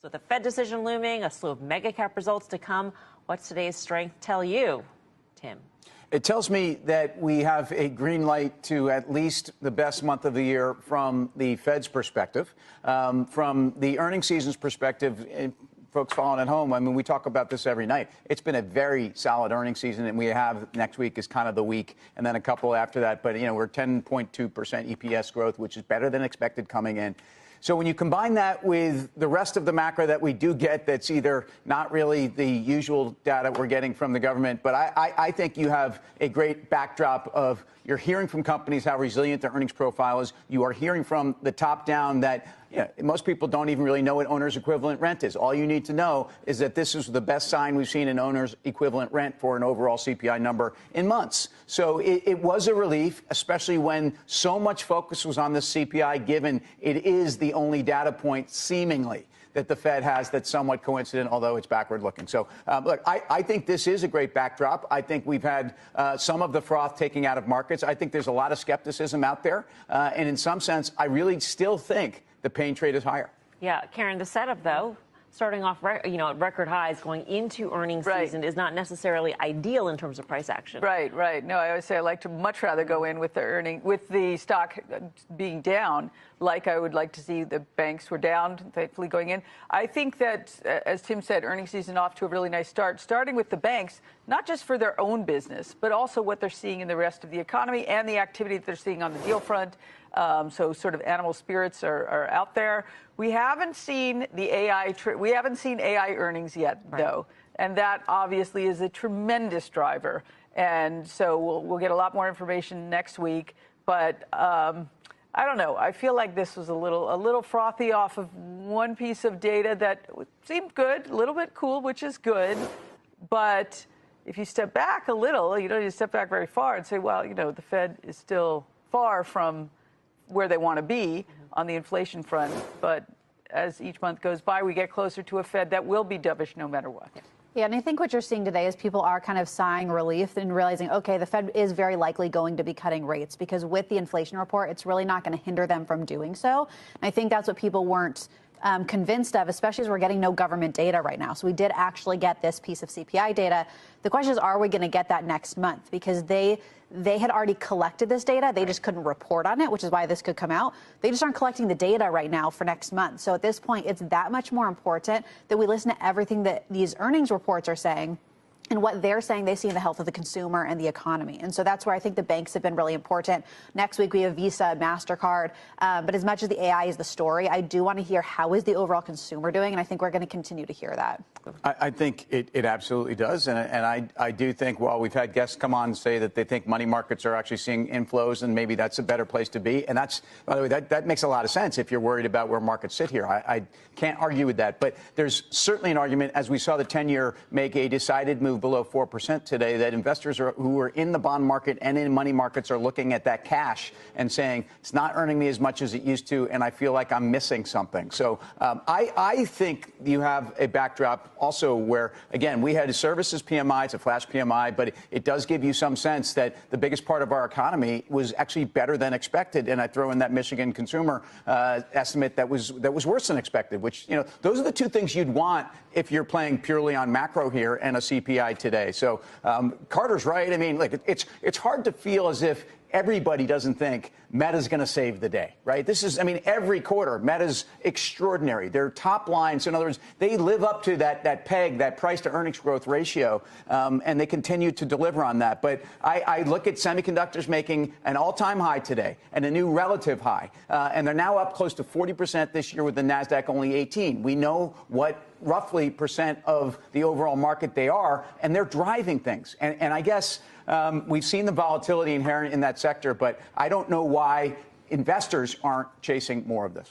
So the Fed decision looming, a slew of mega cap results to come. What's today's strength tell you, Tim? It tells me that we have a green light to at least the best month of the year from the Fed's perspective. From the earnings season's perspective, folks following at home, I mean, we talk about this every night. It's been a very solid earnings season, and we have next week is kind of the week, and then a couple after that. But, you know, we're 10.2% EPS growth, which is better than expected coming in. So when you combine that with the rest of the macro that we do get, that's either not really the usual data we're getting from the government, but I think you have a great backdrop of you're hearing from companies how resilient their earnings profile is. You are hearing from the top down that most people don't even really know what owner's equivalent rent is. All you need to know is that this is the best sign we've seen in owner's equivalent rent for an overall CPI number in months. So it was a relief, especially when so much focus was on the CPI, given it is the only data point seemingly that the Fed has that's somewhat coincident, although it's backward looking. So, look, I think this is a great backdrop. I think we've had some of the froth taking out of markets. I think there's a lot of skepticism out there. And in some sense, I really still think the pain trade is higher. Yeah, Karen, the setup, though, starting off, at record highs going into earnings season is not necessarily ideal in terms of price action. Right. No, I always say I like to much rather go in with the stock being down, like I would like to see the banks were down, thankfully going in. I think that, as Tim said, earnings season off to a really nice start, starting with the banks, not just for their own business, but also what they're seeing in the rest of the economy and the activity that they're seeing on the deal front. So sort of animal spirits are out there. We haven't seen the AI earnings yet, though, and that obviously is a tremendous driver. And so we'll get a lot more information next week. But I don't know. I feel like this was a little frothy off of one piece of data that seemed good, a little bit cool, which is good. But if you step back a little, you don't need to step back very far and say, well, the Fed is still far from where they want to be on the inflation front. But as each month goes by, we get closer to a Fed that will be dovish no matter what. Yeah, and I think what you're seeing today is people are kind of sighing relief and realizing, okay, the Fed is very likely going to be cutting rates, because with the inflation report, it's really not going to hinder them from doing so. And I think that's what people weren't convinced of, especially as we're getting no government data right now. So we did actually get this piece of CPI data. The question is, are we going to get that next month? Because they had already collected this data. They just couldn't report on it, which is why this could come out. They just aren't collecting the data right now for next month. So at this point, it's that much more important that we listen to everything that these earnings reports are saying and what they're saying they see in the health of the consumer and the economy. And so that's where I think the banks have been really important. Next week, we have Visa, MasterCard. But as much as the AI is the story, I do want to hear how is the overall consumer doing, and I think we're going to continue to hear that. I think it absolutely does. And I do think, while we've had guests come on and say that they think money markets are actually seeing inflows, and maybe that's a better place to be. And that's, by the way, that makes a lot of sense if you're worried about where markets sit here. I can't argue with that. But there's certainly an argument, as we saw the 10-year make a decided move below 4% today, that investors who are in the bond market and in money markets are looking at that cash and saying, it's not earning me as much as it used to, and I feel like I'm missing something. So I think you have a backdrop also where, again, we had a services PMI, it's a flash PMI, but it does give you some sense that the biggest part of our economy was actually better than expected. And I throw in that Michigan consumer estimate that was worse than expected, which, those are the two things you'd want if you're playing purely on macro here and a CPI today. So Carter's right. I mean, look, it's hard to feel as if everybody doesn't think Meta's going to save the day, right? This is, every quarter, Meta's extraordinary. Their top line, so in other words, they live up to that peg, that price to earnings growth ratio, and they continue to deliver on that. But I look at semiconductors making an all-time high today and a new relative high, and they're now up close to 40% this year, with the NASDAQ only 18. We know what roughly percent of the overall market they are, and they're driving things. And I guess we've seen the volatility inherent in that sector, but I don't know why investors aren't chasing more of this.